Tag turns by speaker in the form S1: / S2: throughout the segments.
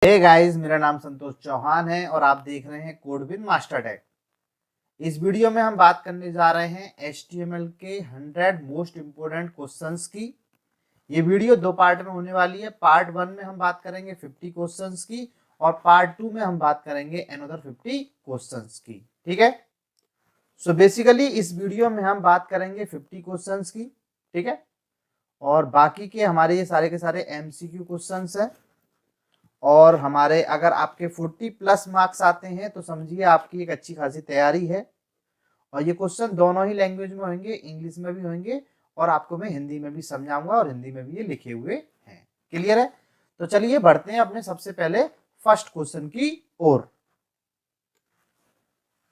S1: Hey guys, मेरा नाम संतोष चौहान है और आप देख रहे हैं कोडविन मास्टर टेक। इस वीडियो में हम बात करने जा रहे हैं HTML के 100 मोस्ट इम्पोर्टेंट क्वेश्चंस की। ये वीडियो दो पार्ट में होने वाली है। पार्ट 1 में हम बात करेंगे 50 क्वेश्चंस की और पार्ट 2 में हम बात करेंगे अनदर 50 क्वेश्चंस की। ठीक है, सो बेसिकली इस वीडियो में हम बात करेंगे 50 क्वेश्चंस की। ठीक है, और बाकी के हमारे ये सारे के सारे MCQ क्वेश्चंस हैं। और हमारे अगर आपके 40 प्लस मार्क्स आते हैं तो समझिए आपकी एक अच्छी खासी तैयारी है। और ये क्वेश्चन दोनों ही लैंग्वेज में होंगे, इंग्लिश में भी होंगे और आपको मैं हिंदी में भी समझाऊंगा और हिंदी में भी ये लिखे हुए हैं। क्लियर है? तो चलिए बढ़ते हैं अपने सबसे पहले फर्स्ट क्वेश्चन की ओर।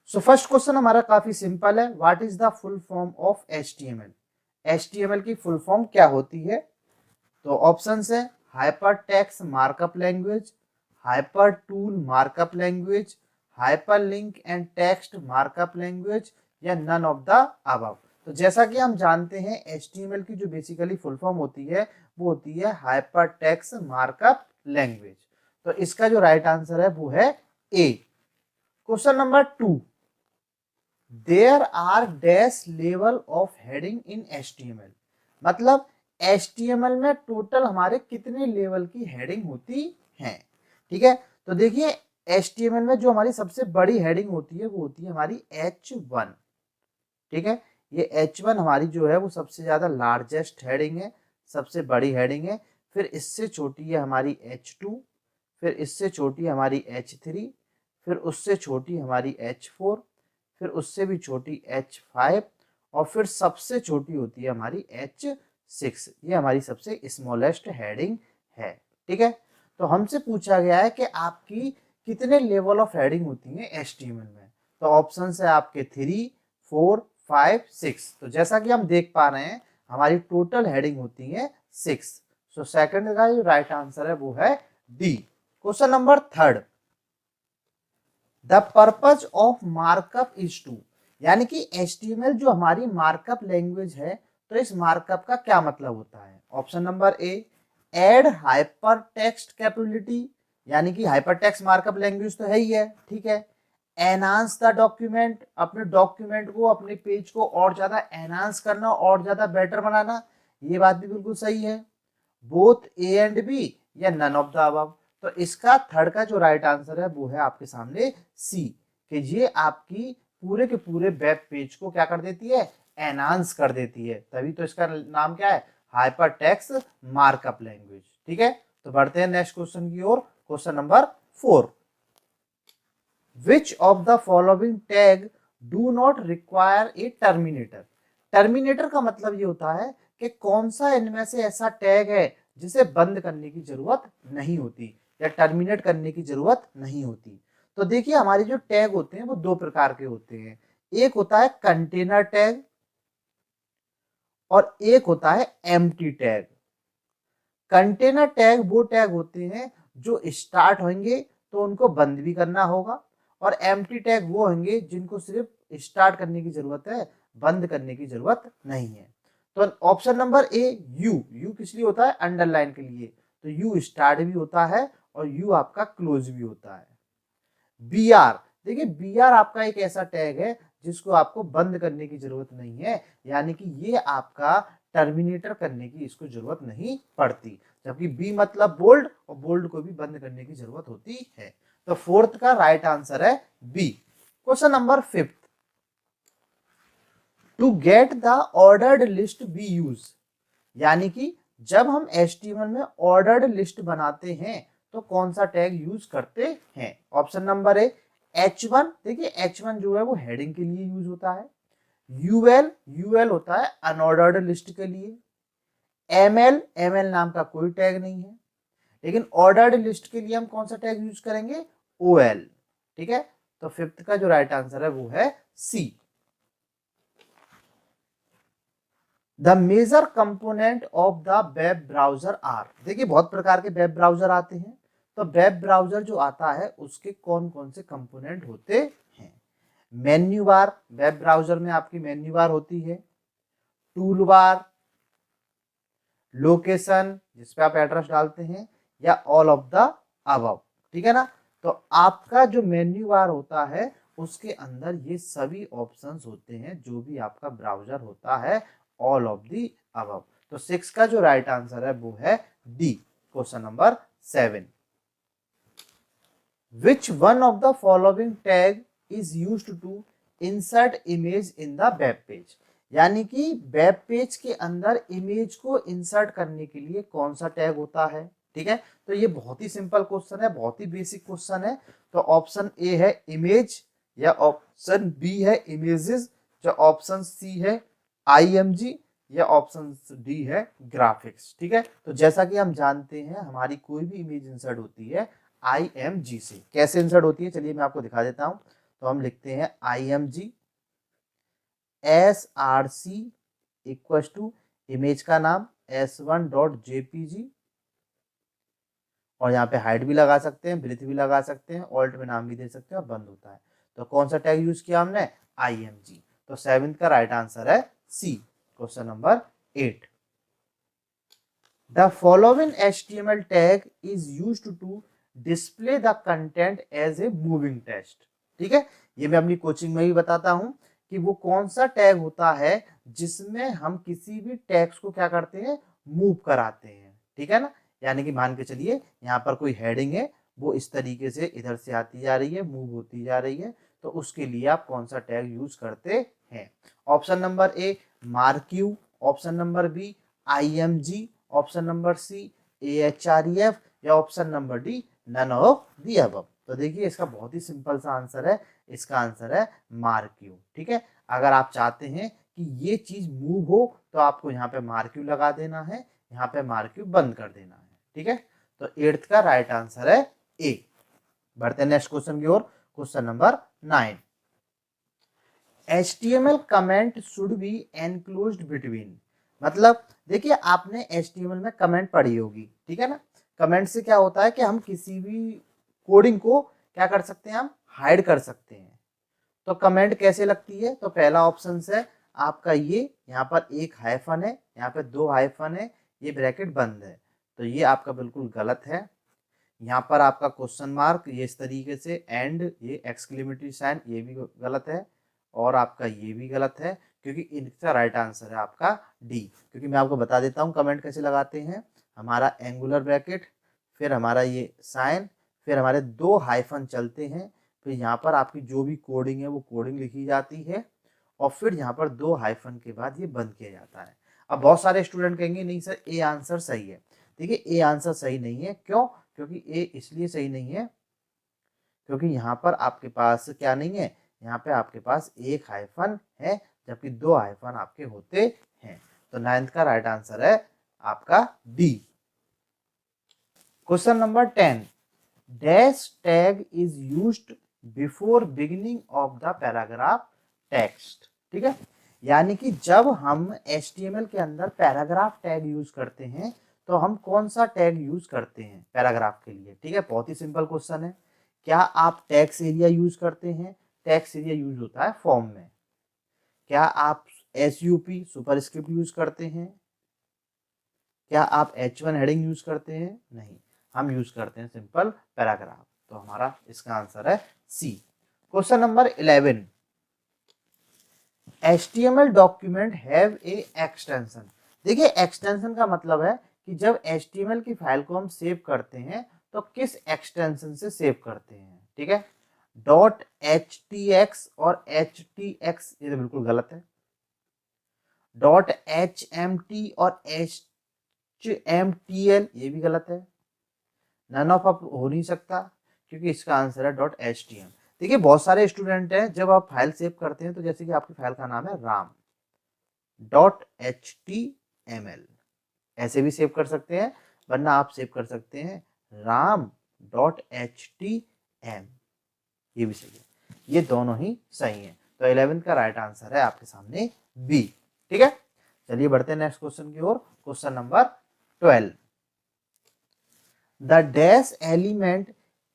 S1: सो फर्स्ट क्वेश्चन हमारा काफी सिंपल है। What is the full form of HTML? HTML की फुल फॉर्म क्या होती है? तो ऑप्शन है hyper text markup language, hyper tool markup language, hyper link and text markup language या नन ऑफ द अबव। तो जैसा कि हम जानते हैं HTML की जो बेसिकली फुल फॉर्म होती है वो होती है हाइपर टेक्स्ट मार्कअप लैंग्वेज। तो इसका जो राइट आंसर है वो है A. Question number 2, there are dash level of heading in HTML। मतलब HTML में टोटल हमारे कितने लेवल की हेडिंग होती है? ठीक है, तो देखिए HTML में जो हमारी सबसे बड़ी हेडिंग होती है वो होती है हमारी H1। ठीक है, ये H1 हमारी जो है वो सबसे ज्यादा लार्जेस्ट हेडिंग है, सबसे बड़ी हेडिंग है। फिर इससे छोटी है हमारी H2, फिर इससे छोटी है हमारी H3, फिर उससे छोटी हमारी H4, फिर उससे भी छोटी H5 और फिर सबसे छोटी होती है हमारी H6। ये हमारी सबसे स्मॉलेस्ट हेडिंग है। ठीक है, तो हमसे पूछा गया है कि आपकी कितने लेवल ऑफ हेडिंग होती है HTML में। तो ऑप्शन है आपके 3, 4, 5, 6। तो जैसा कि हम देख पा रहे हैं हमारी टोटल हेडिंग होती है 6। सो सेकंड का जो राइट आंसर है वो है D. Question number 3, the purpose of markup is to. यानी कि HTML जो हमारी मार्कअप लैंग्वेज है, तो इस मार्कअप का क्या मतलब होता है? Option number A, add hyper text capability, यानी कि हाइपर टेक्स्ट मार्कअप लैंग्वेज तो है ही है। ठीक है, एनहांस द डॉक्यूमेंट, अपने डॉक्यूमेंट को, अपने पेज को और ज्यादा एनहांस करना, और ज्यादा बेटर बनाना, ये बात भी बिल्कुल सही है। बोथ ए एंड बी या नन ऑफ द अबव। तो इसका थर्ड का जो राइट आंसर है वो है आपके सामने सी, कि ये आपकी पूरे के पूरे वेब पेज को क्या कर देती है? एनहांस कर देती है। तभी तो इसका नाम क्या है? Hyper text markup language. ठीक है, तो बढ़ते हैं नेक्स्ट क्वेश्चन की ओर। Question number 4, which of the following tag do not require a terminator? Terminator का मतलब ये होता है कि कौन सा इनमें से ऐसा टैग है जिसे बंद करने की जरूरत नहीं होती या टर्मिनेट करने की जरूरत नहीं होती। तो देखिए हमारे जो टैग होते हैं वो दो प्रकार के होते हैं। एक होता है कंटेनर टैग और एक होता है एम्प्टी टैग। कंटेनर टैग वो टैग होते हैं जो स्टार्ट होंगे तो उनको बंद भी करना होगा, और एम्प्टी टैग वो होंगे जिनको सिर्फ स्टार्ट करने की जरूरत है, बंद करने की जरूरत नहीं है। तो ऑप्शन नंबर ए, यू किस लिए होता है? अंडरलाइन के लिए। तो यू स्टार्ट भी होता है और यू आपका क्लोज भी होता है। बी आर, देखिए बी आर आपका एक ऐसा टैग है जिसको आपको बंद करने की जरूरत नहीं है, यानी कि ये आपका टर्मिनेटर करने की इसको जरूरत नहीं पड़ती। जबकि बी मतलब बोल्ड, और बोल्ड को भी बंद करने की जरूरत होती है। तो फोर्थ का राइट आंसर है B. Question number 5, to get the ordered list be use. यानी कि जब हम HTML में ऑर्डर्ड लिस्ट बनाते हैं तो कौन सा टैग यूज करते हैं? ऑप्शन नंबर ए, H1। देखिए H1 जो है वो हेडिंग के लिए यूज होता है। यूएल होता है अनऑर्डर्ड लिस्ट के लिए। एमएल नाम का कोई टैग नहीं है। लेकिन ऑर्डर्ड लिस्ट के लिए हम कौन सा टैग यूज करेंगे? OL। ठीक है, तो फिफ्थ का जो राइट आंसर है वो है C. The major component of the web browser are. देखिए बहुत प्रकार के वेब ब्राउजर आते हैं, तो वेब ब्राउजर जो आता है उसके कौन कौन से कंपोनेंट होते हैं? मेन्यू बार, वेब ब्राउजर में आपकी मेन्यू बार होती है। टूल बार, लोकेशन जिसपे आप एड्रेस डालते हैं, या ऑल ऑफ द अबव। ठीक है ना। तो आपका जो मेन्यू बार होता है उसके अंदर ये सभी ऑप्शंस होते हैं, जो भी आपका ब्राउजर होता है, ऑल ऑफ दी अबव। तो 6 का जो राइट आंसर है वो है D, question number 7। Which one of the following tag is used to insert image in the web page? यानी कि वेब पेज के अंदर इमेज को इंसर्ट करने के लिए कौन सा टैग होता है। ठीक है, तो ये बहुत ही सिंपल क्वेश्चन है, बहुत ही बेसिक क्वेश्चन है। तो ऑप्शन ए है इमेज, या ऑप्शन बी है इमेजेस, या ऑप्शन सी है आईएमजी, या ऑप्शन डी है ग्राफिक्स। ठीक है, तो जैसा कि हम जानते हैं हमारी कोई भी इमेज इंसर्ट होती है IMG से। कैसे इंसर्ट होती है चलिए मैं आपको दिखा देता हूं। तो हम लिखते हैं IMG SRC equal to image का नाम s1.jpg, और यहाँ पे हाइट भी लगा सकते हैं, ब्रीथ भी लगा सकते हैं, ऑल्ट में नाम भी दे सकते हैं, और बंद होता है। तो कौन सा टैग यूज किया हमने, IMG। तो 7th का राइट आंसर है C, question number 8। The following HTML tag is used to display the content as a moving text। ठीक है, ये मैं अपनी कोचिंग में भी बताता हूं कि वो कौन सा टैग होता है जिसमें हम किसी भी टेक्स्ट को क्या करते हैं, मूव कराते हैं। ठीक है ना, यानी कि मान के चलिए यहाँ पर कोई हेडिंग है, वो इस तरीके से इधर से आती जा रही है, मूव होती जा रही है, तो उसके लिए आप कौन सा टैग यूज करते हैं। Option number A marquee, option number B IMG, option number C AHREF, या option number D none of the above. तो देखिए इसका बहुत ही सिंपल सा आंसर है, इसका आंसर है मार्क्यू। ठीक है, अगर आप चाहते हैं कि ये चीज मूव हो तो आपको यहाँ पे मार्क्यू लगा देना है, यहाँ पे मार्क्यू बंद कर देना है। ठीक है, तो 8th का राइट आंसर है ए। बढ़ते हैं नेक्स्ट क्वेश्चन की ओर, question number 9। HTML comment should be enclosed between. मतलब देखिए आपने HTML में कमेंट पढ़ी होगी, ठीक है ना। कमेंट से क्या होता है कि हम किसी भी कोडिंग को क्या कर सकते हैं, हम हाइड कर सकते हैं। तो कमेंट कैसे लगती है, तो पहला ऑप्शन है आपका ये, यहाँ पर एक हाइफन है, यहाँ पे 2 हाइफन है, ये ब्रैकेट बंद है, तो ये आपका बिल्कुल गलत है। यहाँ पर आपका क्वेश्चन मार्क ये इस तरीके से, एंड ये एक्सक्लेमेटरी साइन, ये भी गलत है, और आपका ये भी गलत है, क्योंकि इनका राइट आंसर है आपका डी। क्योंकि मैं आपको बता देता हूँ कमेंट कैसे लगाते हैं। हमारा एंगुलर ब्रैकेट, फिर हमारा ये साइन, फिर हमारे 2 हाइफन चलते हैं, फिर यहाँ पर आपकी जो भी कोडिंग है वो कोडिंग लिखी जाती है, और फिर यहाँ पर 2 हाइफन के बाद ये बंद किया जाता है। अब बहुत सारे स्टूडेंट कहेंगे नहीं सर ए आंसर सही है। देखिए ए आंसर सही नहीं है, क्यों, क्योंकि ए इसलिए सही नहीं है क्योंकि यहाँ पर आपके पास क्या नहीं है, यहाँ पे आपके पास एक हाइफन है, जबकि 2 हाइफन आपके होते हैं। तो 9th का राइट आंसर है आपका D. Question number 10। Dash tag is used before beginning of the paragraph text. ठीक है, यानी कि जब हम HTML के अंदर पैराग्राफ टैग यूज करते हैं तो हम कौन सा टैग यूज करते हैं पैराग्राफ के लिए। ठीक है, बहुत ही सिंपल क्वेश्चन है। क्या आप टेक्स्ट एरिया यूज करते हैं, टेक्स्ट एरिया यूज होता है फॉर्म में। क्या आप SUP सुपरस्क्रिप्ट यूज करते हैं, क्या आप H1 हेडिंग यूज करते हैं, नहीं, हम यूज करते हैं सिंपल पैराग्राफ। तो हमारा इसका आंसर है C. Question number 11। HTML document have a extension. देखिए एक्सटेंशन का मतलब है कि जब HTML की फाइल को हम सेव करते हैं तो किस एक्सटेंशन से सेव करते हैं। ठीक है, .htx और htx ये तो बिल्कुल गलत है। .hmt और HMTL ये भी गलत है। नन ऑफ अप हो नहीं सकता, क्योंकि इसका आंसर है .htm। देखिए बहुत सारे स्टूडेंट हैं, जब आप फाइल सेव करते हैं तो जैसे कि आपकी फाइल का नाम है राम .html, ऐसे भी सेव कर सकते हैं, वरना आप सेव कर सकते हैं राम .htm, ये भी सही है, ये दोनों ही सही है। तो 11th का राइट आंसर है आपके सामने बी। ठीक है, चलिए बढ़ते हैं नेक्स्ट क्वेश्चन की ओर, question number 12। The dash element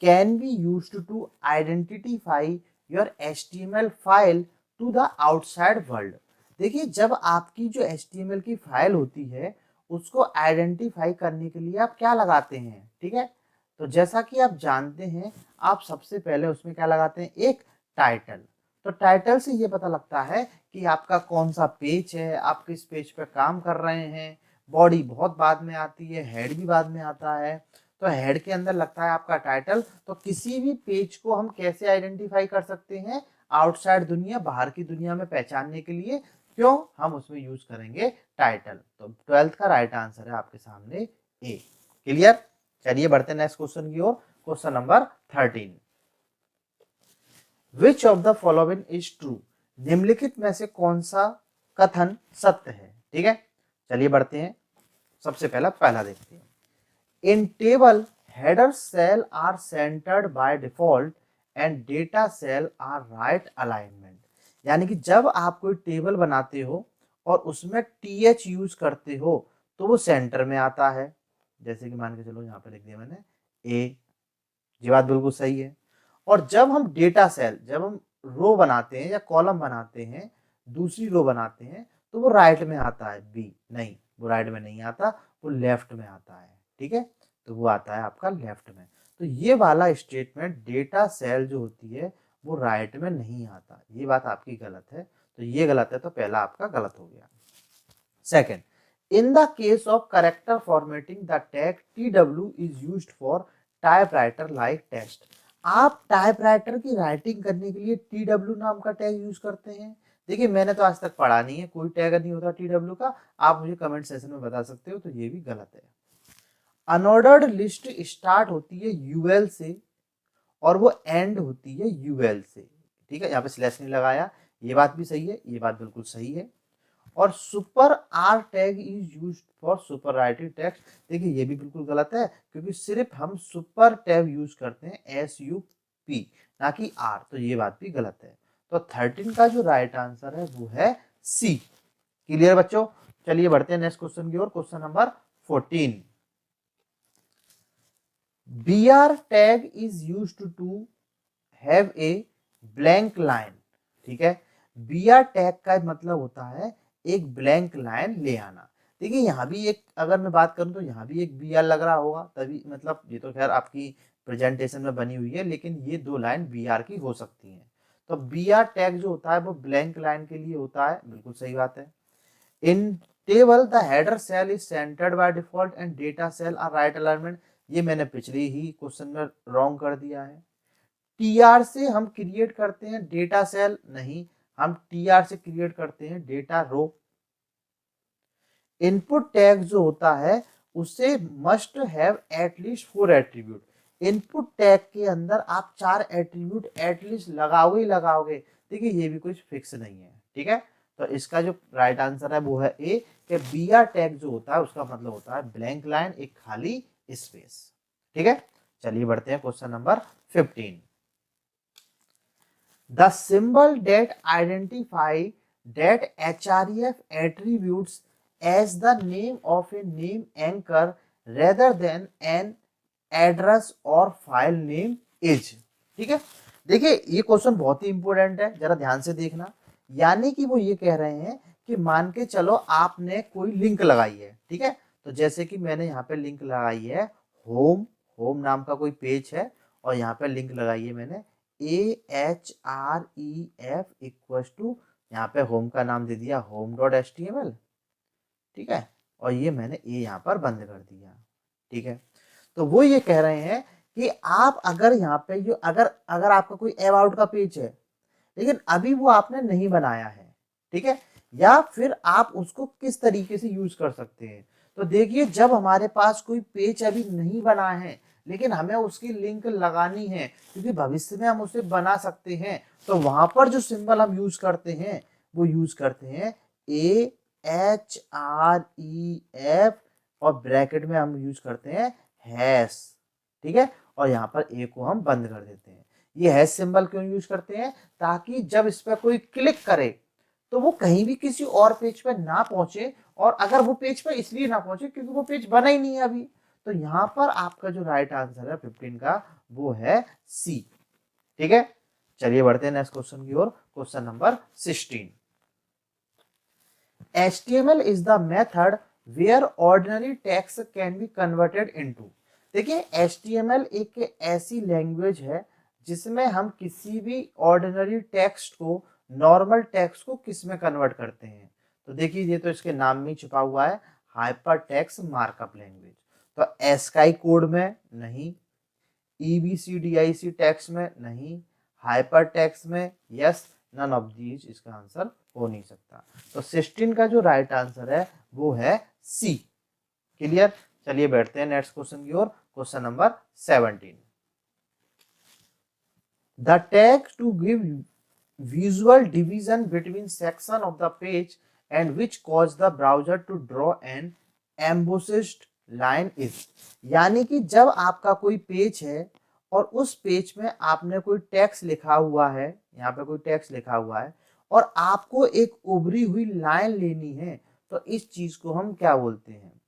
S1: can be used to identify your HTML file to the outside world। देखिए जब आपकी जो HTML की फाइल होती है उसको आइडेंटिफाई करने के लिए आप क्या लगाते हैं। ठीक है, तो जैसा कि आप जानते हैं, आप सबसे पहले उसमें क्या लगाते हैं, एक टाइटल। तो टाइटल से ये पता लगता है कि आपका कौन सा पेज है, आप किस पेज पे काम कर रहे हैं। बॉडी बहुत बाद में आती है, हेड भी बाद में आता है। तो हेड के अंदर लगता है आपका टाइटल। तो किसी भी पेज को हम कैसे आइडेंटिफाई कर सकते हैं, आउटसाइड दुनिया, बाहर की दुनिया में पहचानने के लिए, क्यों, हम उसमें यूज करेंगे टाइटल। तो 12th का राइट आंसर है आपके सामने ए। क्लियर। चलिए बढ़ते हैं नेक्स्ट क्वेश्चन की ओर। Question number 13, which of the following is true, निम्नलिखित में से कौन सा कथन सत्य है। ठीक है, चलिए बढ़ते हैं। सबसे पहला देखते हैं। In table header cell are centered by default and data cell are right alignment. यानी कि जब आप कोई टेबल बनाते हो और उसमें टीएच यूज करते हो तो वो सेंटर में आता है। जैसे कि मान के चलो यहाँ पे लिख दिया मैंने ए, ये बात बिल्कुल सही है। और जब हम डेटा सेल, जब हम रो बनाते हैं या कॉलम बनाते हैं, दूसरी रो बनाते हैं, तो वो राइट में आता है बी। नहीं, वो राइट में नहीं आता, वो लेफ्ट में आता है। ठीक है, तो वो आता है आपका लेफ्ट में। तो ये वाला स्टेटमेंट, डेटा सेल जो होती है वो राइट में नहीं आता, ये बात आपकी गलत है। तो ये गलत है, तो पहला आपका गलत हो गया। Second, in the case of character formatting the tag TW is used for typewriter like text. आप टाइपराइटर की राइटिंग करने के लिए TW नाम का टैग यूज करते हैं। देखिए, मैंने तो आज तक पढ़ा नहीं है, कोई टैग नहीं होता TW का। आप मुझे कमेंट सेशन में बता सकते हो, तो ये भी गलत है। अनऑर्डर्ड लिस्ट स्टार्ट होती है UL से और वो एंड होती है UL से। ठीक है, यहाँ पे स्लैश नहीं लगाया, ये बात भी सही है, ये बात बिल्कुल सही है। और super R tag is use for superlative text. देखिए, ये भी बिल्कुल गलत है, क्योंकि सिर्फ हम सुपर टैग यूज करते हैं SUP, ना कि आर। तो ये बात भी गलत है। तो 13 का जो राइट आंसर है वो है सी। क्लियर बच्चों। चलिए बढ़ते हैं नेक्स्ट क्वेश्चन की ओर। Question number 14, BR tag is used to have a blank line. ठीक है, BR टैग का मतलब होता है एक ब्लैंक लाइन ले आना। देखिए, यहाँ भी एक, अगर मैं बात करूं तो यहाँ भी एक BR लग रहा होगा, तभी मतलब ये तो खैर आपकी प्रेजेंटेशन में बनी हुई है, लेकिन ये दो लाइन BR की हो सकती हैं। तो BR टैग जो होता है वो ब्लैंक लाइन के लिए होता है, बिल्कुल सही बात है। In table the header cell is centered by default and data cell are right alignment. ये मैंने पिछले ही क्वेश्चन में रॉन्ग कर दिया है। TR से हम क्रिएट करते हैं डेटा सेल, नहीं, हम TR से क्रिएट करते हैं डेटा रो। इनपुट टैग जो होता है उसे must have at least 4 attribute. Input tag के अंदर आप 4 एट्रीब्यूट एटलीस्ट लगाओगे ही लगाओगे। देखिए, ये भी कुछ फिक्स नहीं है। ठीक है, तो इसका जो राइट आंसर है वो है ए, कि BR टैग जो होता है उसका मतलब होता है ब्लैंक लाइन, एक खाली स्पेस। ठीक है, चलिए बढ़ते हैं question number 15। The symbol that identify that href attributes as the name of a name anchor rather than an address or file name is। ठीक है, देखिए ये क्वेश्चन बहुत ही इंपॉर्टेंट है, जरा ध्यान से देखना। यानी कि वो ये कह रहे हैं कि मान के चलो आपने कोई लिंक लगाई है। ठीक है, तो जैसे कि मैंने यहाँ पे लिंक लगाई है होम नाम का कोई पेज है, और यहाँ पे लिंक लगाई है मैंने AHREF इक्वल टू, यहाँ पे होम का नाम दे दिया home.html। ठीक है, और ये मैंने ए यहाँ पर बंद कर दिया। ठीक है, तो वो ये कह रहे हैं कि आप अगर यहाँ पे जो अगर अगर आपका कोई अबाउट का पेज है, लेकिन अभी वो आपने नहीं बनाया है, ठीक है, या फिर आप उसको किस तरीके से यूज कर सकते हैं। तो देखिए, जब हमारे पास कोई पेज अभी नहीं बना है लेकिन हमें उसकी लिंक लगानी है, क्योंकि भविष्य में हम उसे बना सकते हैं, तो वहां पर जो सिंबल हम यूज करते हैं वो यूज करते हैं AHREF, और ब्रैकेट में हम यूज करते हैं हैश। ठीक है, और यहाँ पर ए को हम बंद कर देते हैं। ये हैश सिंबल क्यों यूज करते हैं, ताकि जब इस पर कोई क्लिक करे तो वो कहीं भी किसी और पेज पर ना पहुंचे, और अगर वो पेज पर इसलिए ना पहुंचे क्योंकि वो पेज बना ही नहीं है अभी। तो यहाँ पर आपका जो राइट आंसर है 15 का वो है सी। ठीक है, चलिए बढ़ते हैं नेक्स्ट क्वेश्चन की ओर। Question number 16, HTML is the method where ordinary text can be converted into। देखिए HTML एक ऐसी लैंग्वेज है जिसमें हम किसी भी ऑर्डिनरी टेक्स्ट को नॉर्मल टेक्स्ट को किस में कन्वर्ट करते हैं। तो देखिए ये तो इसके नाम में छुपा हुआ है, हाइपर टेक्स्ट मार्कअप लैंग्वेज। तो एस्काई कोड में नहीं, EBCDIC टेक्स्ट में नहीं, हाइपर टेक्स्ट में यस, नन ऑफ दीज इसका आंसर हो नहीं सकता। तो 16 का जो राइट आंसर है वो है सी। क्लियर। चलिए बैठते हैं नेक्स्ट क्वेश्चन की ओर। Question number 17। The tag to give visual division between section of the page and which cause the browser to draw an embossed line is। यानी कि जब आपका कोई पेज है और उस पेज में आपने कोई टेक्स्ट लिखा हुआ है, यहाँ पे कोई टेक्स्ट लिखा हुआ है और आपको एक उभरी हुई लाइन लेनी है, तो इस चीज को हम क्या बोलते हैं?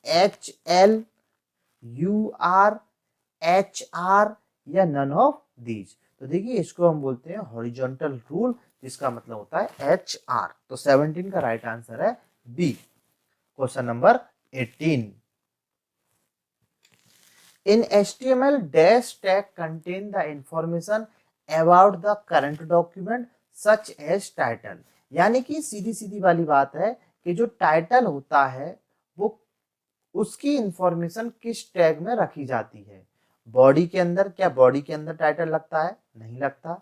S1: HL, UR, HR या नन ऑफ दीज। तो देखिए इसको हम बोलते हैं हॉरिजॉन्टल रूल, जिसका मतलब होता है HR। तो 17 का राइट आंसर है B. Question number 18। In HTML, dash tag contain the information about the current document such as title। यानी कि सीधी सीधी वाली बात है कि जो टाइटल होता है वो उसकी इंफॉर्मेशन किस टैग में रखी जाती है। बॉडी के अंदर, क्या बॉडी के अंदर टाइटल लगता है? नहीं लगता।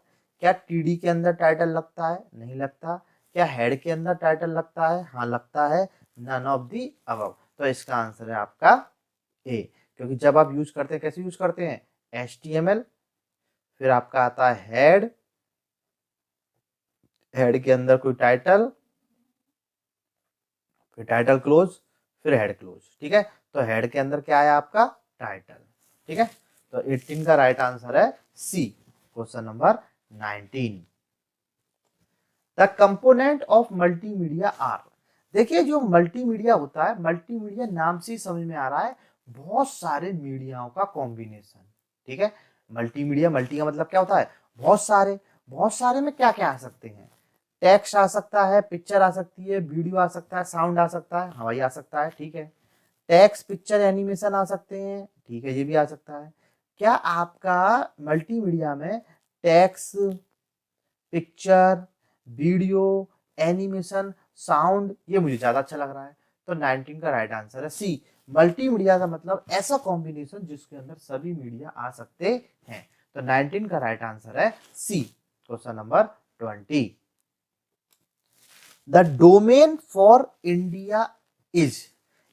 S1: क्या TD के अंदर टाइटल लगता है? नहीं लगता। क्या हेड के अंदर टाइटल लगता है? हाँ लगता है। None of the above. तो इसका आंसर है आपका ए, क्योंकि जब आप यूज करते हैं, कैसे यूज करते हैं? HTML, फिर आपका आता है हेड, हेड के अंदर कोई टाइटल, फिर टाइटल क्लोज, फिर हेड क्लोज। ठीक है, तो हेड के अंदर क्या है आपका? टाइटल। ठीक है, तो 18 का राइट आंसर है C. Question number 19। The component of multimedia are. देखिए जो मल्टीमीडिया होता है, मल्टीमीडिया नाम से ही समझ में आ रहा है बहुत सारे मीडियाओं का कॉम्बिनेशन। ठीक है, मल्टीमीडिया, मल्टी का मतलब क्या होता है? बहुत सारे। बहुत सारे में क्या क्या आ सकते हैं? टेक्स्ट आ सकता है, पिक्चर आ सकती है, वीडियो आ सकता है, साउंड आ सकता है, हवाई आ सकता है। ठीक है, टेक्स्ट, पिक्चर, एनिमेशन आ सकते हैं। ठीक है, ये भी आ सकता है। क्या आपका मल्टीमीडिया में text, picture, video, animation, sound, ये मुझे ज्यादा अच्छा लग रहा है। तो 19 का राइट आंसर है सी। मल्टीमीडिया का मतलब ऐसा कॉम्बिनेशन जिसके अंदर सभी मीडिया आ सकते हैं। तो 19 का राइट आंसर है C. Question number 20। The domain for India is.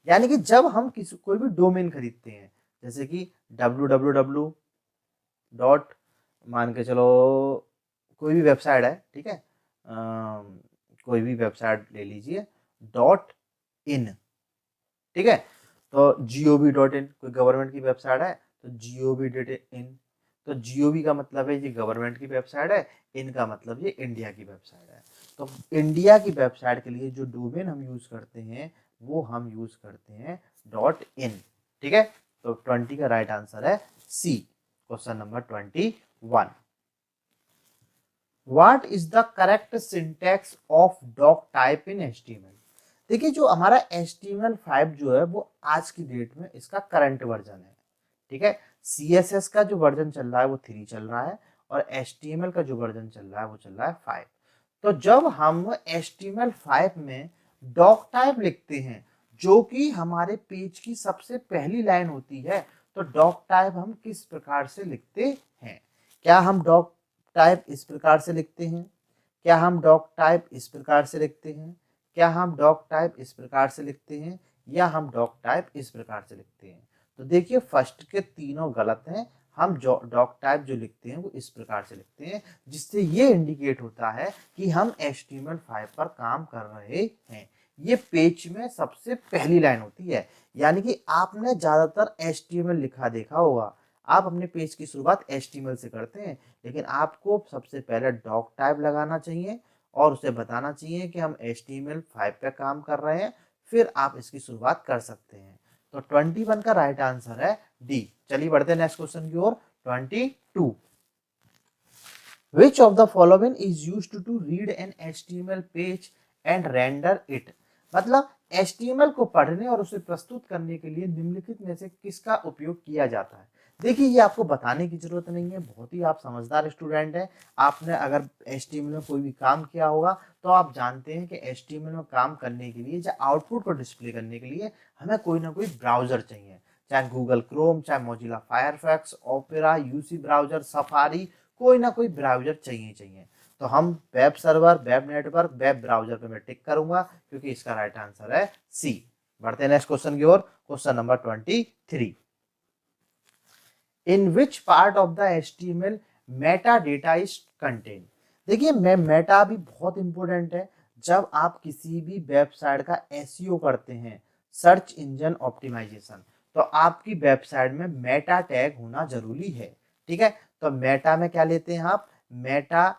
S1: यानी कि जब हम किसी कोई भी डोमेन खरीदते हैं, जैसे कि www डॉट, मान के चलो कोई भी वेबसाइट है, ठीक है, कोई भी वेबसाइट ले लीजिए, .in। ठीक है, तो gov.in कोई गवर्नमेंट की वेबसाइट है, तो gov.in। तो gov का मतलब है ये गवर्नमेंट की वेबसाइट है, इन का मतलब ये इंडिया की वेबसाइट है। तो इंडिया की वेबसाइट के लिए जो डोमेन हम यूज करते हैं वो हम यूज करते हैं .in। ठीक है, तो 20 का राइट आंसर है C. Question number 21। What is the correct syntax of doc type in HTML? देखिए जो हमारा HTML5 जो है वो आज की डेट में इसका करंट वर्जन है। ठीक है, CSS का जो वर्जन चल रहा है वो 3 चल रहा है और HTML का जो वर्जन चल रहा है वो चल रहा है 5। तो जब हम HTML5 में डॉक टाइप लिखते हैं जो कि हमारे पेज की सबसे पहली लाइन होती है, तो डॉक टाइप हम किस प्रकार से लिखते हैं? क्या हम डॉक टाइप इस प्रकार से लिखते हैं? क्या हम डॉक टाइप इस प्रकार से लिखते हैं? क्या हम डॉक टाइप इस प्रकार से लिखते हैं? या हम डॉक टाइप इस प्रकार से लिखते हैं? तो देखिए फर्स्ट के तीनों गलत हैं। हम जो डॉक टाइप जो लिखते हैं वो इस प्रकार से लिखते हैं, जिससे ये इंडिकेट होता है कि हम HTML5 पर काम कर रहे हैं। ये पेज में सबसे पहली लाइन होती है। यानी कि आपने ज्यादातर HTML लिखा देखा होगा, आप अपने पेज की शुरुआत HTML से करते हैं, लेकिन आपको सबसे पहले डॉक टाइप लगाना चाहिए और उसे बताना चाहिए कि हम HTML5 पे काम कर रहे हैं, फिर आप इसकी शुरुआत कर सकते हैं। तो 21 का राइट आंसर है डी। चलिए बढ़ते हैं नेक्स्ट क्वेश्चन की ओर। 22। Which of the following is used to read an HTML page and render it? मतलब HTML को पढ़ने और उसे प्रस्तुत करने के लिए निम्नलिखित में से किसका उपयोग किया जाता है? देखिए, ये आपको बताने की जरूरत नहीं है, बहुत ही आप समझदार स्टूडेंट हैं। आपने अगर HTML में कोई भी काम किया होगा तो आप जानते हैं कि HTML में काम करने के लिए या आउटपुट को डिस्प्ले करने के लिए हमें कोई ना कोई ब्राउजर चाहिए, चाहे गूगल क्रोम, चाहे Mozilla Firefox, opera, UC browser, safari, कोई ना कोई ब्राउजर चाहिए। तो हम web server, web network, web browser पे मैं टिक करूंगा क्योंकि इसका राइट आंसर है सी। बढ़ते हैं नेक्स्ट क्वेश्चन की ओर। Question number 23। In which part of the HTML meta data is contain? देखिए, मेटा भी बहुत इंपॉर्टेंट है। जब आप किसी भी वेबसाइट का SEO करते हैं, सर्च इंजन ऑप्टिमाइजेशन, तो आपकी वेबसाइट में मेटा टैग होना जरूरी है। ठीक है, तो मेटा में क्या लेते हैं आप? Meta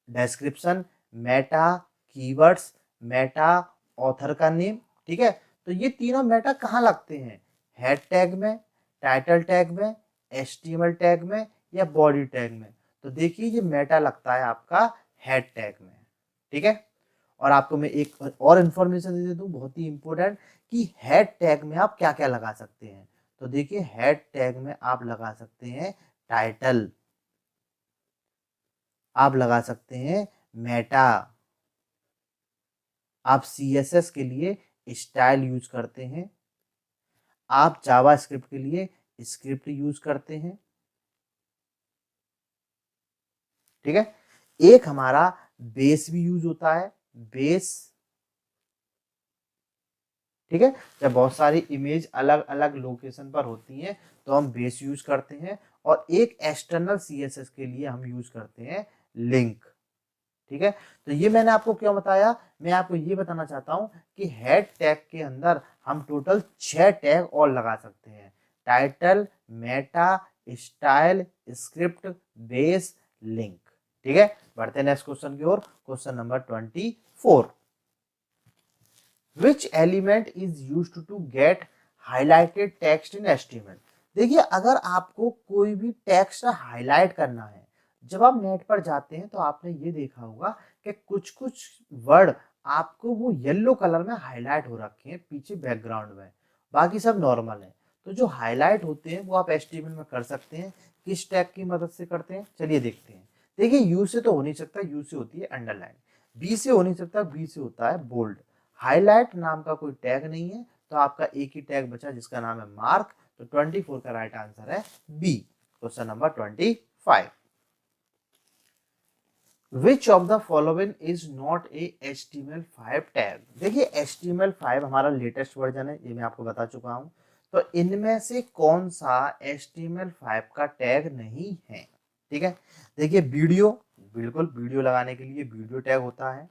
S1: description, Meta keywords, Meta author का नेम। ठीक है, तो ये तीनों मेटा कहाँ लगते हैं? हेड टैग में, टाइटल टैग में, HTML टैग में या बॉडी टैग में? तो देखिए, ये मेटा लगता है आपका हेड टैग में। ठीक है, और आपको मैं एक और इंफॉर्मेशन दे दूं बहुत ही इंपॉर्टेंट, कि हेड टैग में आप क्या क्या लगा सकते हैं। तो देखिए, हेड टैग में आप लगा सकते हैं टाइटल, आप लगा सकते हैं मेटा, आप CSS के लिए स्टाइल यूज करते हैं, आप जावास्क्रिप्ट के लिए स्क्रिप्ट यूज करते हैं। ठीक है, एक हमारा बेस भी यूज होता है, बेस। ठीक है, जब बहुत सारी इमेज अलग अलग लोकेशन पर होती हैं तो हम बेस यूज करते हैं, और एक एक्सटर्नल CSS के लिए हम यूज करते हैं लिंक। ठीक है, तो ये मैंने आपको क्यों बताया? मैं आपको ये बताना चाहता हूं कि हेड टैग के अंदर हम टोटल 6 टैग और लगा सकते हैं: title, meta, style, script, base, link. ठीक है, बढ़ते हैं नेक्स्ट क्वेश्चन की ओर। Question number 24। Which element is used to get highlighted text in HTML? देखिए, अगर आपको कोई भी टेक्स्ट हाईलाइट करना है, जब आप नेट पर जाते हैं तो आपने ये देखा होगा कि कुछ कुछ वर्ड आपको वो येलो कलर में हाईलाइट हो रखे हैं पीछे बैकग्राउंड में, बाकी सब नॉर्मल है। तो जो हाईलाइट होते हैं वो आप HTML में कर सकते हैं। किस टैग की मदद से करते हैं, चलिए देखते हैं। देखिए, यू से तो हो नहीं सकता, यू से होती है अंडरलाइन, बी से हो नहीं सकता, बी से होता है बोल्ड, हाईलाइट नाम का कोई टैग नहीं है, तो आपका एक ही टैग बचा जिसका नाम है मार्क। तो 24 का राइट आंसर है B. Question number 25। Which of the following is not a HTML5 tag? देखिए, HTML5 हमारा लेटेस्ट वर्जन है, ये मैं आपको बता चुका हूं। तो इनमें से कौन सा HTML5 का टैग नहीं है? ठीक है, देखिए, वीडियो, बिल्कुल वीडियो लगाने के लिए वीडियो टैग होता है,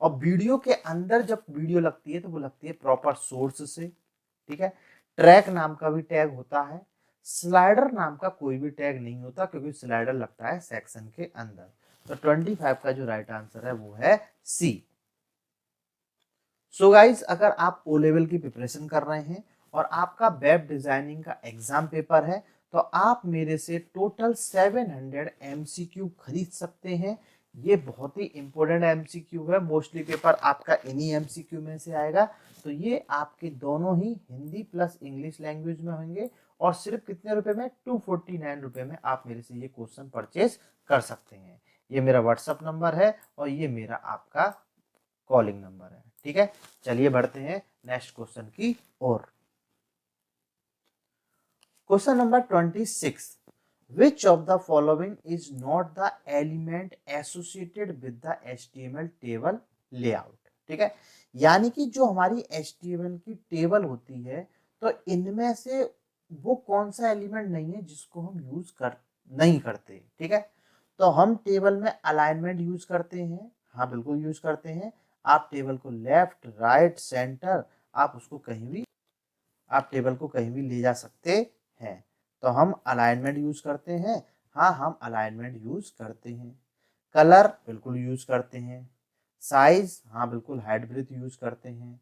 S1: और वीडियो के अंदर जब वीडियो लगती है तो वो लगती है प्रॉपर सोर्स से। ठीक है, ट्रैक नाम का भी टैग होता है, स्लाइडर नाम का कोई भी टैग नहीं होता क्योंकि स्लाइडर लगता है सेक्शन के अंदर। तो 25 का जो राइट आंसर है वो है सी। सो गाइस, अगर आप ओ लेवल की प्रिपरेशन कर रहे हैं और आपका वेब डिजाइनिंग का एग्जाम पेपर है, तो आप मेरे से टोटल 700 MCQ खरीद सकते हैं। ये बहुत ही इंपॉर्टेंट MCQ है, मोस्टली पेपर आपका इन्हीं MCQ में से आएगा। तो ये आपके दोनों ही हिंदी प्लस इंग्लिश लैंग्वेज में होंगे, और सिर्फ कितने रुपए में? 249 रुपए में आप मेरे से ये क्वेश्चन परचेज कर सकते हैं। ये मेरा व्हाट्सअप नंबर है और ये मेरा आपका कॉलिंग नंबर है। ठीक है, चलिए बढ़ते हैं नेक्स्ट क्वेश्चन की ओर। Question number 26। Which of the following is not the element associated with the HTML table layout? ठीक है, यानी कि जो हमारी HTML की टेबल होती है, तो इनमें से वो कौन सा एलिमेंट नहीं है जिसको हम यूज कर नहीं करते। ठीक है, तो हम टेबल में अलाइनमेंट यूज करते हैं, हाँ बिल्कुल यूज करते हैं। आप टेबल को लेफ्ट, राइट, सेंटर, आप उसको कहीं भी, आप टेबल को कहीं भी ले जा सकते हैं। तो हम अलाइनमेंट यूज करते हैं, हाँ हम अलाइनमेंट यूज करते हैं। कलर बिल्कुल यूज करते हैं। साइज, हाँ बिल्कुल, हाइट ब्रेथ यूज करते हैं।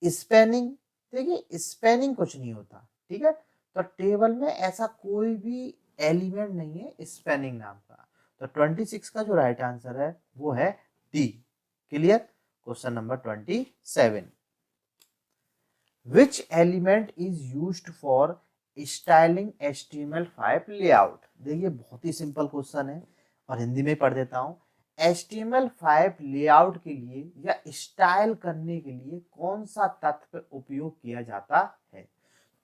S1: स्पैनिंग, देखिए स्पैनिंग कुछ नहीं होता। ठीक है, तो टेबल में ऐसा कोई भी एलिमेंट नहीं है स्पैनिंग नाम का। तो 26 का जो राइट आंसर है वो है D. Clear? Question number 27। Which element is used for styling HTML5 layout. देखिए बहुत ही सिंपल क्वेश्चन है और हिंदी में पढ़ देता हूँ। HTML5 लेआउट के लिए या स्टाइल करने के लिए कौन सा तत्व उपयोग किया जाता है?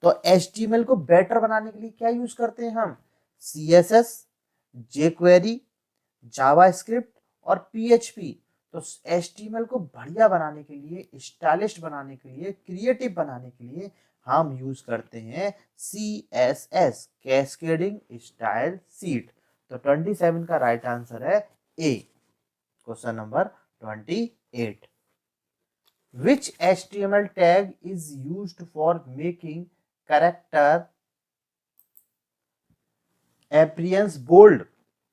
S1: तो HTML को बेटर बनाने के लिए क्या यूज करते हैं हम? CSS, jQuery, जावास्क्रिप्ट और PHP। तो HTML को बढ़िया बनाने के लिए, स्टाइलिश बनाने के लिए, क्रिएटिव बनाने के लिए हम यूज करते हैं CSS, कैस्केडिंग स्टाइल शीट। तो 27 का राइट आंसर है A. Question number 28। Which HTML tag is used for making character appearance bold?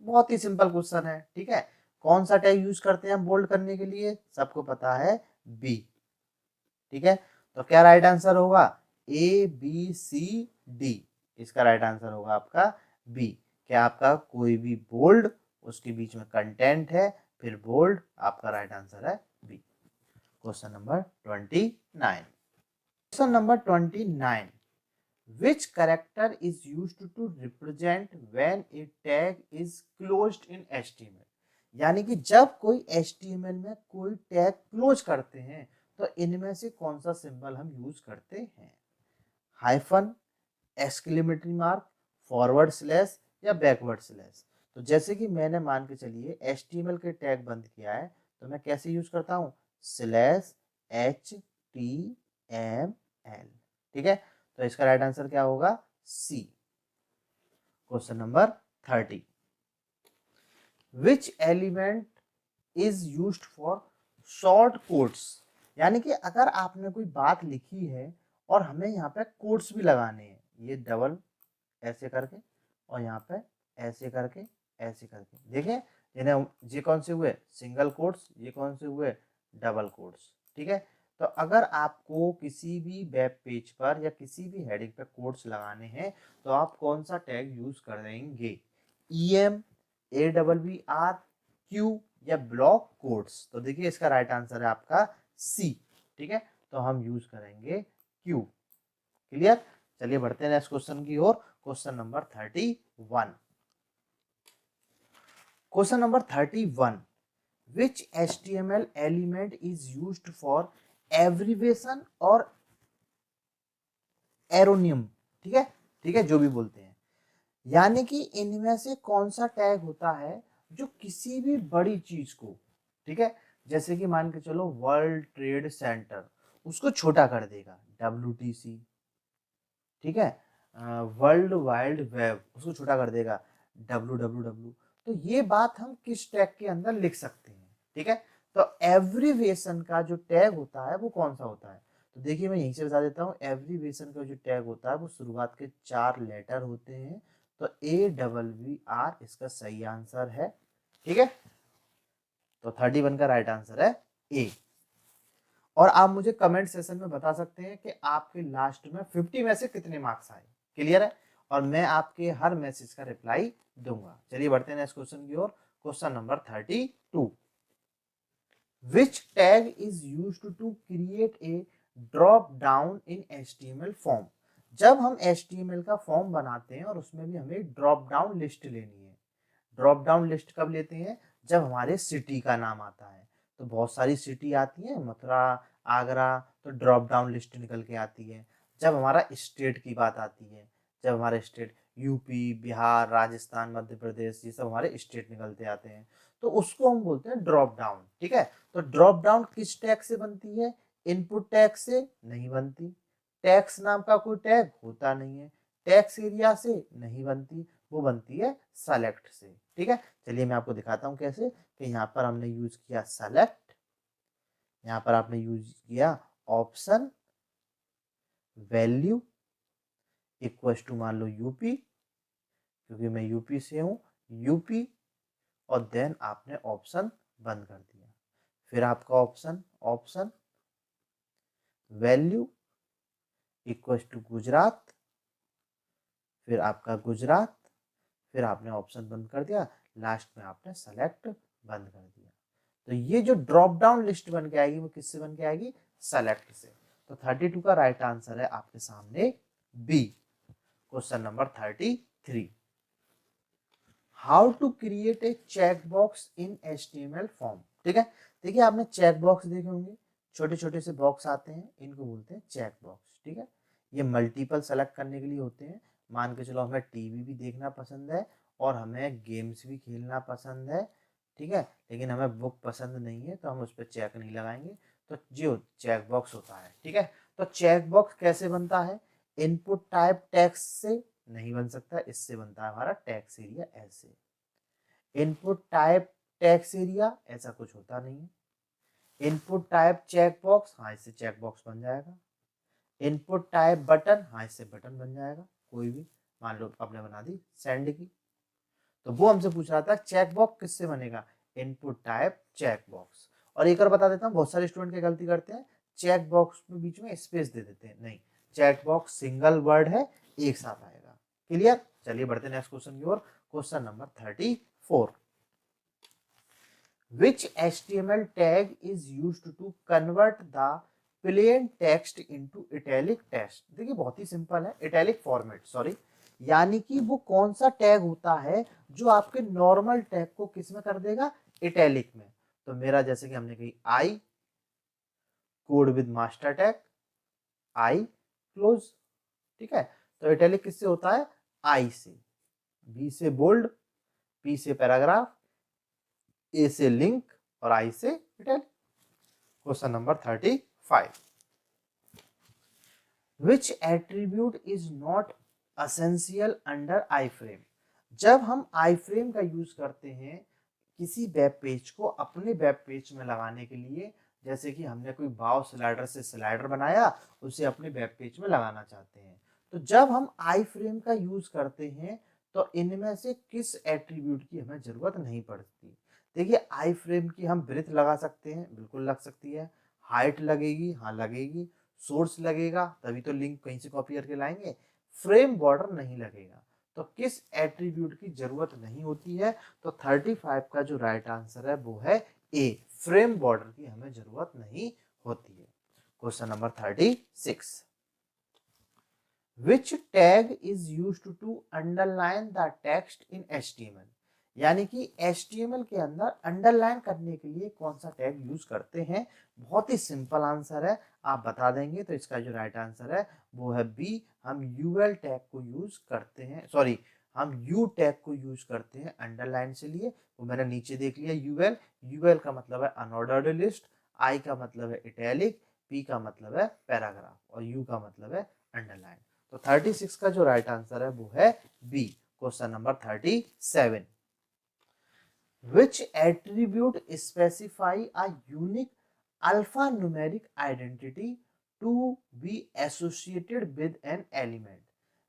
S1: बहुत ही सिंपल क्वेश्चन है, ठीक है। कौन सा टैग यूज करते हैं हम बोल्ड करने के लिए? सबको पता है, बी। ठीक है, तो क्या राइट आंसर होगा? ABCD। इसका राइट आंसर होगा आपका बी। क्या आपका कोई भी बोल्ड, उसके बीच में कंटेंट है, फिर बोल्ड, आपका राइट आंसर है B. Question number 29। Question number 29। Which character is used to represent when a tag is closed in HTML? यानी कि जब कोई HTML में कोई टैग क्लोज करते हैं तो इनमें से कौन सा सिंबल हम यूज करते हैं? Hyphen, exclamatory mark, forward slash या बैकवर्ड स्लैश। तो जैसे कि मैंने मान के चलिए HTML के टैग बंद किया है तो मैं कैसे यूज करता हूँ? /HTML। ठीक है, तो इसका राइट आंसर क्या होगा? C. Question number 30। Which element is used for short quotes? यानी कि अगर आपने कोई बात लिखी है और हमें यहाँ पे कोट्स भी लगाने हैं, ये डबल ऐसे करके और यहाँ पे ऐसे करके, ऐसे करके, देखें इन्हें, ये कौन से हुए? Single quotes. ये कौन से हुए? Double quotes. ठीक है, तो अगर आपको किसी भी वेब पेज पर या किसी भी हेडिंग पे कोट्स लगाने हैं तो आप कौन सा टैग यूज करेंगे? EM, AWR, Q या ब्लॉक कोट्स? तो देखिए इसका राइट आंसर है आपका सी। ठीक है, तो हम यूज करेंगे Q। क्लियर? चलिए बढ़ते हैं नेक्स्ट क्वेश्चन की ओर। Question number 31। Question number 31। Which HTML element is used for abbreviation और एरोनियम? ठीक है, ठीक है, जो भी बोलते हैं। यानी कि इनमें से कौन सा टैग होता है जो किसी भी बड़ी चीज को, ठीक है, जैसे कि मान के चलो वर्ल्ड ट्रेड सेंटर, उसको छोटा कर देगा, WTC। ठीक है, वर्ल्ड वाइड वेब, उसको छोटा कर देगा, WWW। तो ये बात हम किस टैग के अंदर लिख सकते हैं? ठीक है, तो एब्रीविएशन का जो टैग होता है वो कौन सा होता है? तो देखिए मैं यहीं से बता देता हूँ, एब्रीविएशन का जो टैग होता है वो शुरुआत के 4 लेटर होते हैं। तो AWR इसका सही आंसर है। ठीक है, तो 31 का राइट आंसर है ए। और आप मुझे कमेंट सेशन में बता सकते हैं कि आपके लास्ट में 50 में से कितने मार्क्स आए। क्लियर है? और मैं आपके हर मैसेज का रिप्लाई दूंगा। चलिए बढ़ते हैं नेक्स्ट क्वेश्चन की ओर। Question number 32। Which tag is used to create a drop down in HTML form? जब हम HTML का फॉर्म बनाते हैं और उसमें भी हमें ड्रॉप डाउन लिस्ट लेनी है। ड्रॉप डाउन लिस्ट कब लेते हैं? जब हमारे सिटी का नाम आता है। तो बहुत सारी सिटी आती है, मथुरा, आगरा, तो ड्रॉप डाउन लिस्ट निकल के आती है। जब हमारा स्टेट की बात आती है, जब हमारे स्टेट यूपी, बिहार, राजस्थान, मध्य प्रदेश, ये सब हमारे स्टेट निकलते आते हैं, तो उसको हम बोलते हैं ड्रॉप डाउन। ठीक है, तो ड्रॉप डाउन किस टैग से बनती है? इनपुट टैग से नहीं बनती, टैक्स नाम का कोई टैग होता नहीं है, टैक्स एरिया से नहीं बनती, वो बनती है सेलेक्ट से। ठीक है, चलिए मैं आपको दिखाता हूं कैसे। कि यहाँ पर हमने यूज किया सेलेक्ट, यहाँ पर आपने यूज किया ऑप्शन, वैल्यू इक्वल टू मान लो यूपी, क्योंकि मैं यूपी से हूं, यूपी, और देन आपने ऑप्शन बंद कर दिया। फिर आपका option, option, value equal to Gujarat, फिर आपका गुजरात, फिर आपने ऑप्शन बंद कर दिया, लास्ट में आपने सेलेक्ट बंद कर दिया। तो ये जो ड्रॉप डाउन लिस्ट बन के आएगी वो किससे बन के आएगी? सेलेक्ट से। तो 32 का राइट आंसर है आपके सामने B. Question number 33, how to create a check box in HTML form. ठीक है, देखिए आपने चेक बॉक्स देखे होंगे, छोटे छोटे से बॉक्स आते हैं, इनको बोलते हैं चेक बॉक्स। ठीक है, ये मल्टीपल सेलेक्ट करने के लिए होते हैं। मान के चलो हमें टीवी भी देखना पसंद है और हमें गेम्स भी खेलना पसंद है, ठीक है, लेकिन हमें बुक पसंद नहीं है तो हम उस पर चेक नहीं लगाएंगे, तो जो चेक बॉक्स होता है। ठीक है, तो चेक बॉक्स कैसे बनता है, इनपुट टाइप टेक्स्ट से नहीं बन सकता, इससे बनता है हमारा टेक्स्ट एरिया ऐसे। इनपुट टाइप टेक्स्ट एरिया ऐसा कुछ होता नहीं है। इनपुट टाइप चेक बॉक्स, हाँ इससे चेक बॉक्स बन जाएगा। इनपुट टाइप बटन, हाँ इससे बटन बन जाएगा कोई भी, मान लो आपने बना दी सेंड की, तो वो हमसे पूछ रहा था चेक बॉक्स किससे बनेगा, इनपुट टाइप चेक बॉक्स। और एक और बता देता हूँ, बहुत सारे स्टूडेंट क्या गलती करते हैं, चेक बॉक्स में बीच में स्पेस दे देते हैं, नहीं, चेक बॉक्स सिंगल वर्ड है, एक साथ आएगा। क्लियर, चलिए बढ़ते हैं नेक्स्ट क्वेश्चन की ओर। Question number 34, which HTML tag is used to convert the plain text into italic text। देखिए बहुत ही सिंपल है, इटैलिक फॉर्मेट, सॉरी, यानी कि वो कौन सा टैग होता है जो आपके नॉर्मल टैग को किस में कर देगा, इटैलिक में। तो मेरा जैसे कि हमने कही I code with master tag, I close. ठीक है, तो इटैलिक किससे होता है, आई से, बी से बोल्ड, पी से पैराग्राफ, ए से लिंक और आई से italic. Question number 35, which attribute is not essential under iframe। जब हम iframe का यूज करते हैं किसी वेब पेज को अपने वेब पेज में लगाने के लिए, जैसे कि हमने कोई बाव स्लाइडर से स्लाइडर बनाया, उसे अपने वेब पेज में लगाना चाहते हैं, तो जब हम iframe का यूज करते हैं तो इनमें से किस एट्रीब्यूट की हमें जरूरत नहीं पड़ती। देखिए iframe की हम ब्रेथ लगा सकते हैं, बिल्कुल लग सकती है, हाइट लगेगी, हाँ लगेगी, सोर्स लगेगा तभी तो लिंक कहीं से कॉपी करके लाएंगे, फ्रेम बॉर्डर नहीं लगेगा, तो किस एट्रीब्यूट की जरूरत नहीं होती है, तो 35 का जो राइट आंसर है वो है ए, फ्रेम बॉर्डर की हमें जरूरत नहीं होती है। Question number 36, which tag is used to underline the text in HTML। यानी कि HTML के अंदर अंडरलाइन करने के लिए कौन सा टैग यूज करते हैं। बहुत ही सिंपल आंसर है, आप बता देंगे तो इसका जो राइट आंसर है वो है बी, हम यूएल टैग को यूज करते हैं, सॉरी हम यू टैग को यूज करते हैं अंडरलाइन से लिए। वो मैंने नीचे देख लिया यूएल, यूएल का मतलब है अनऑर्डर्ड लिस्ट, आई का मतलब है इटैलिक, पी का मतलब है पैराग्राफ और यू का मतलब है अंडरलाइन। तो 36 का जो राइट आंसर है वो है B. Question number 37, which attribute specify a unique alphanumeric identity to be associated with an element।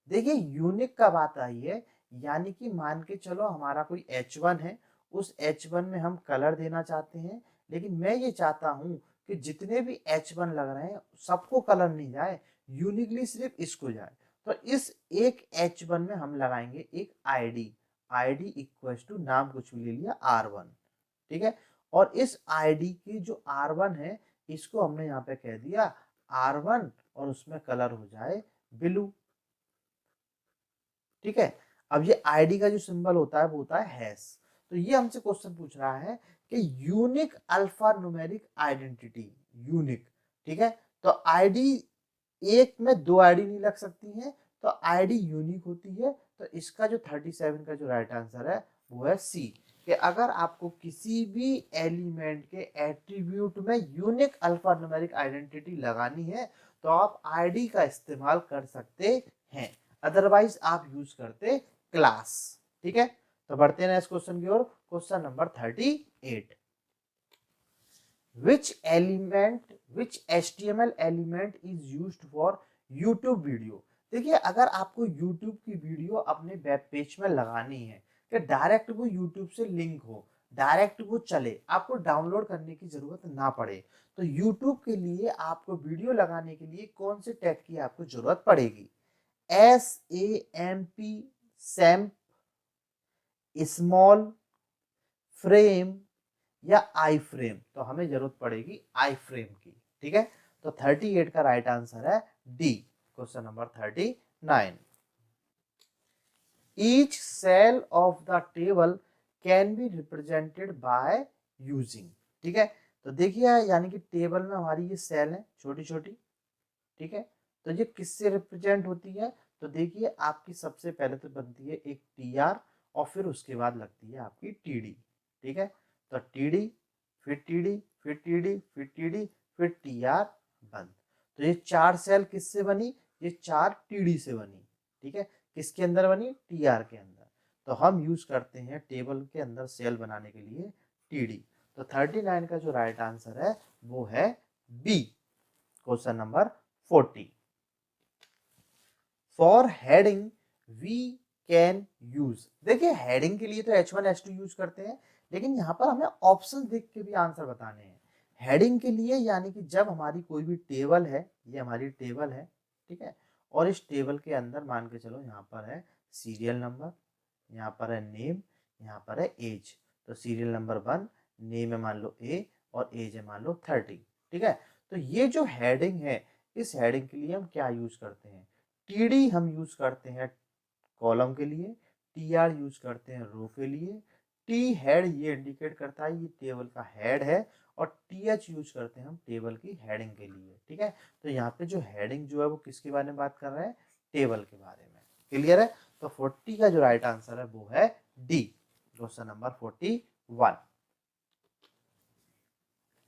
S1: देखिए यूनिक का बात आई है, यानी कि मान के चलो हमारा कोई H1 है, उस H1 में हम कलर देना चाहते हैं, लेकिन मैं ये चाहता हूं कि जितने भी H1 लग रहे हैं सबको कलर नहीं जाए, यूनिकली सिर्फ इसको जाए, तो इस एक H1 में हम लगाएंगे एक आईडी, आईडी इक्वल टू नाम कुछ भी ले लिया R1। ठीक है, और इस आईडी की जो R1 है इसको हमने यहाँ पे कह दिया R1 और उसमें कलर हो जाए ब्लू। ठीक है, अब ये आईडी का जो सिंबल होता है वो होता है हैश। तो ये हमसे क्वेश्चन पूछ रहा है कि unique alpha numeric identity, unique, ठीक है, तो आईडी एक में दो आईडी नहीं लग सकती है, तो आईडी यूनिक होती है। तो इसका जो 37 का जो राइट आंसर है वो है सी, कि अगर आपको किसी भी एलिमेंट के एट्रीब्यूट में यूनिक अल्फा न्यूमेरिक आइडेंटिटी लगानी है तो आप आईडी का इस्तेमाल कर सकते हैं, अदरवाइज आप यूज करते क्लास। ठीक है, तो बढ़ते हैं इस क्वेश्चन की ओर। Question number 38, which HTML element is used for YouTube video. देखिए अगर आपको YouTube की वीडियो अपने वेब पेज में लगानी है कि डायरेक्ट वो YouTube से लिंक हो, डायरेक्ट वो चले, आपको डाउनलोड करने की जरूरत ना पड़े, तो YouTube के लिए आपको वीडियो लगाने के लिए कौन से टैग की आपको जरूरत पड़ेगी, SAMP, सैम्प, स्मॉल, फ्रेम या आई फ्रेम। तो हमें जरूरत पड़ेगी आई फ्रेम की। ठीक है, तो 38 का राइट आंसर है D, question number 39। Each cell of the table can be represented by using, ठीक है। तो देखिए यानी कि टेबल में हमारी ये सेल है छोटी छोटी, ठीक है। तो ये किससे रिप्रेजेंट होती है, तो देखिए आपकी सबसे पहले तो बनती है एक टी आर और फिर उसके बाद लगती है आपकी टी डी, ठीक है। तो टी डी, फिर टी डी, फिर टी डी, फिर टी डी, फिर टी आर बंद। तो ये चार सेल किससे बनी, ये चार टी डी से बनी, ठीक है। किसके अंदर बनी, टी आर के अंदर। तो हम यूज करते हैं टेबल के अंदर सेल बनाने के लिए टी डी। तो 39 का जो राइट आंसर है वो है B, question number 40। For heading we can use, देखिए हेडिंग के लिए तो H1 H2 यूज करते हैं, लेकिन यहाँ पर हमें ऑप्शन देख के भी आंसर बताने हैं। हेडिंग के लिए यानी कि जब हमारी कोई भी टेबल है, ये हमारी टेबल है, ठीक है, और इस टेबल के अंदर मान के चलो यहाँ पर है सीरियल नंबर, यहाँ पर है नेम, यहाँ पर है एज। तो सीरियल नंबर 1, नेम है मान लो ए और एज है मान लो 30, ठीक है। तो ये जो हेडिंग है, इस हेडिंग के लिए हम क्या यूज करते हैं, टीडी हम यूज करते हैं कॉलम के लिए, टी आर यूज करते हैं रो के लिए, टी हेड ये इंडिकेट करता है ये टेबल का हेड है, और टी एच यूज करते हैं हम टेबल की हेडिंग के लिए, ठीक है। तो यहाँ पे जो हेडिंग जो है वो किसके बारे में बात कर रहे हैं, टेबल के बारे में। क्लियर है। तो 40 का जो राइट आंसर है वो है D, question number 41।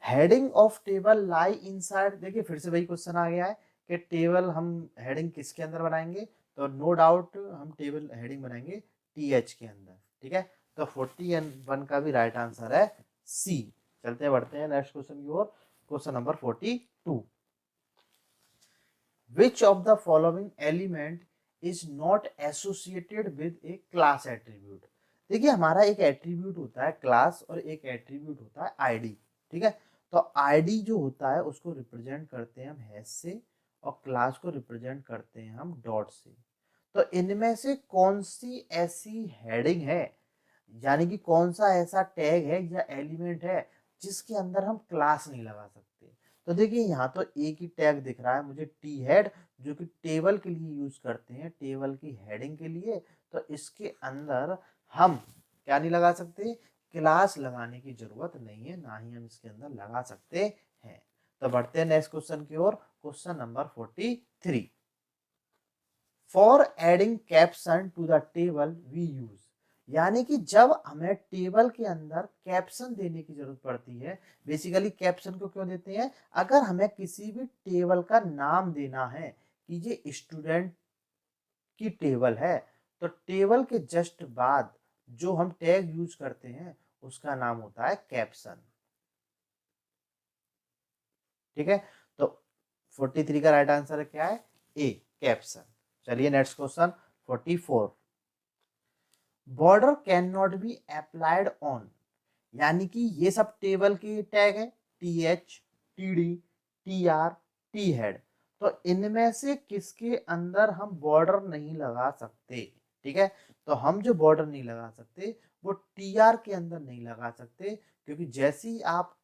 S1: Heading of table lie inside, देखिए फिर से वही क्वेश्चन आ गया है कि टेबल हम हेडिंग किसके अंदर बनाएंगे, तो नो डाउट हम टेबल हेडिंग बनाएंगे टी एच के अंदर, ठीक है। तो 41 का भी राइट आंसर है सी। चलते बढ़ते हैं नेक्स्ट क्वेश्चन की ओर, question number 42। Which of the following element is not associated with a class attribute? देखिए हमारा एक एट्रीब्यूट होता है क्लास और एक एट्रीब्यूट होता है आईडी, ठीक है। तो आईडी जो होता है उसको रिप्रेजेंट करते हैं हम हैश से, और क्लास को रिप्रेजेंट करते हैं हम डॉट से। तो इनमें से कौन सी ऐसी हेडिंग है, यानी कि कौन सा ऐसा टैग है या एलिमेंट है जिसके अंदर हम क्लास नहीं लगा सकते। तो देखिए यहाँ तो एक ही टैग दिख रहा है मुझे, टी हेड, जो कि टेबल के लिए यूज करते हैं, टेबल की हेडिंग के लिए। तो इसके अंदर हम क्या नहीं लगा सकते, क्लास लगाने की जरूरत नहीं है, ना ही हम इसके अंदर लगा सकते हैं। तो बढ़ते हैं नेक्स्ट क्वेश्चन की ओर, question number 43। For adding caption to the table we use, यानी कि जब हमें टेबल के अंदर कैप्शन देने की जरूरत पड़ती है, बेसिकली कैप्शन को क्यों देते हैं, अगर हमें किसी भी टेबल का नाम देना है कि ये स्टूडेंट की टेबल है, तो टेबल के जस्ट बाद जो हम टैग यूज करते हैं उसका नाम होता है कैप्शन, ठीक है। तो 43 का राइट आंसर है क्या है, ए, कैप्शन। चलिए next question 44। Border can not be applied on, यानी कि ये सब टेबल के टैग है, T H, T D, T R, T head. तो इनमें से किसके अंदर हम बॉर्डर नहीं लगा सकते, ठीक है। तो हम जो बॉर्डर नहीं लगा सकते वो टी आर के अंदर नहीं लगा सकते, क्योंकि जैसे ही आप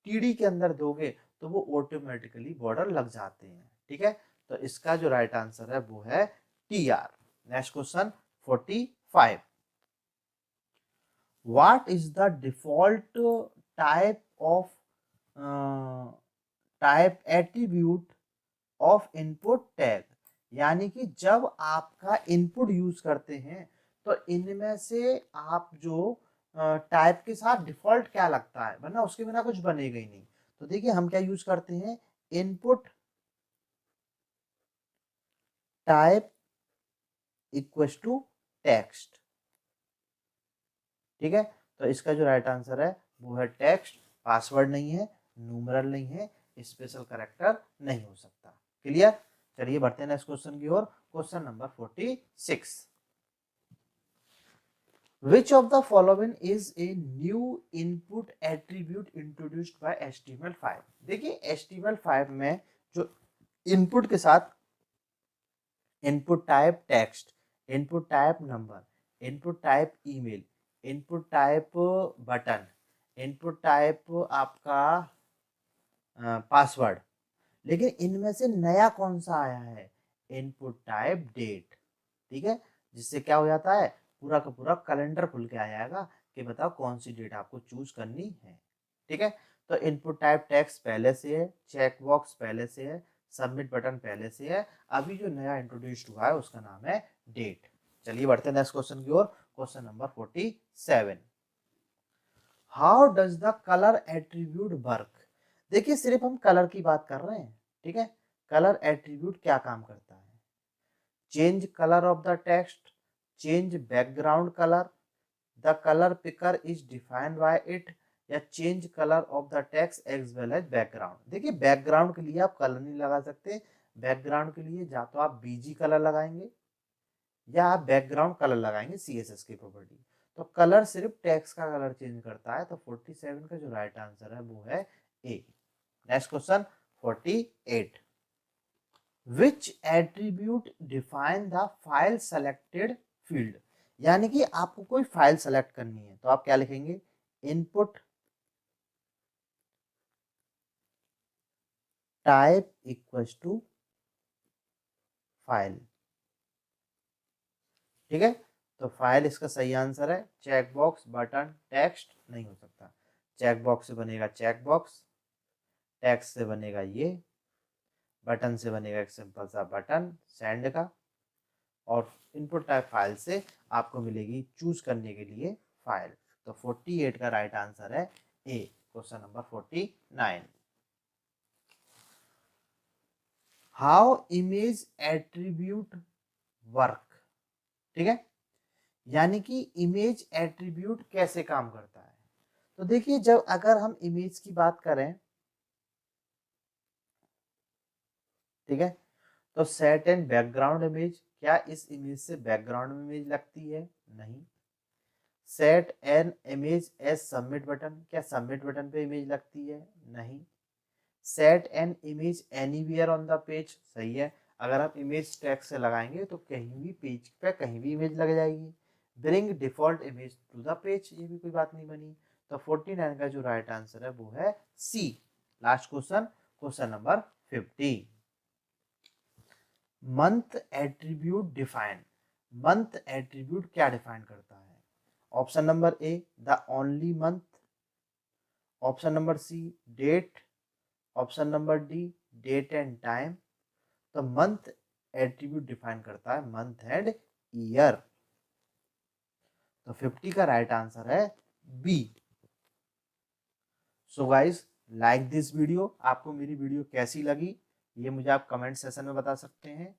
S1: टी डी के अंदर दोगे तो वो ऑटोमेटिकली बॉर्डर लग जाते हैं, ठीक है। तो इसका जो राइट आंसर है वो है T R. Next question 45। what is the default type of type attribute of input tag, यानी कि जब आपका इनपुट यूज करते हैं तो इनमें से आप जो टाइप के साथ डिफॉल्ट क्या लगता है, वरना उसके बिना कुछ बनेगा ही नहीं। तो देखिए हम क्या यूज करते हैं, input type equals to text, ठीक है। तो इसका जो राइट आंसर है वो है टेक्स्ट, पासवर्ड नहीं है, न्यूमरल नहीं है, स्पेशल कैरेक्टर नहीं हो सकता। क्लियर। चलिए बढ़ते हैं नेक्स्ट क्वेश्चन की ओर, question number 46। Which of the following is a new input attribute introduced by HTML5? देखिए HTML5 में जो इनपुट के साथ input type text, input type number, input type email, input type button, input type आपका password, लेकिन इनमें से नया कौन सा आया है, इनपुट टाइप डेट, ठीक है, जिससे क्या हो जाता है, पूरा का पूरा कैलेंडर खुल के आ जाएगा कि बताओ कौन सी डेट आपको चूज करनी है, ठीक है। तो इनपुट टाइप टेक्स्ट पहले से है, चेक बॉक्स पहले से है, सबमिट बटन पहले से है, अभी जो नया इंट्रोड्यूस्ड हुआ है उसका नाम है डेट। चलिए बढ़ते हैं नेक्स्ट क्वेश्चन की ओर। Question number 47, how does the colour attribute work. देखिए सिर्फ हम कलर की बात कर रहे हैं, ठीक है। कलर एट्रीब्यूट क्या काम करता है, change colour of the text, change background colour, the colour picker is defined by it, या change colour of the text as well as background. देखिए बैकग्राउंड के लिए आप कलर नहीं लगा सकते, बैकग्राउंड के लिए या तो आप बीजी कलर लगाएंगे या आप बैकग्राउंड कलर लगाएंगे सीएसएस की प्रॉपर्टी। तो कलर सिर्फ टेक्स्ट का कलर चेंज करता है, तो 47 का जो राइट आंसर है वो है A. Next question 48, which attribute define the file selected field. यानी कि आपको कोई फाइल सेलेक्ट करनी है तो आप क्या लिखेंगे, input type equals to file, ठीक है। तो फाइल इसका सही आंसर है, चेक बॉक्स बटन टेक्स्ट नहीं हो सकता, चेक बॉक्स से बनेगा चेक बॉक्स, टेक्स्ट से बनेगा ये, बटन से बनेगा एक सिंपल सा बटन सेंड का, और इनपुट टाइप फाइल से आपको मिलेगी चूज करने के लिए फाइल। तो 48 का राइट आंसर है A. Question number 49, how image attribute work, ठीक है। यानी कि इमेज एट्रीब्यूट कैसे काम करता है। तो देखिए जब अगर हम इमेज की बात करें, ठीक है, तो सेट एंड बैकग्राउंड इमेज, क्या इस इमेज से बैकग्राउंड इमेज लगती है, नहीं। Set an image as submit button, क्या सबमिट बटन पे इमेज लगती है, नहीं। Set an image anywhere on the page, सही है, अगर आप इमेज टैग से लगाएंगे तो कहीं भी पेज पे कहीं भी इमेज लग जाएगी। Bring default image to the page, ये भी कोई बात नहीं बनी। तो 49 का जो राइट आंसर है वो है C. Last question, question number 50, month attribute define. Month attribute क्या डिफाइन करता है, option number A the only month, option number C date, option number D date and time. तो मंथ एट्रीब्यूट डिफाइन करता है month and year. तो 50 का right answer है B. So guys like this video, आपको मेरी वीडियो कैसी लगी ये मुझे आप कमेंट सेशन में बता सकते हैं।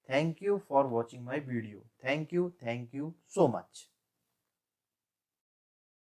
S1: Thank you for watching my video, thank you so much.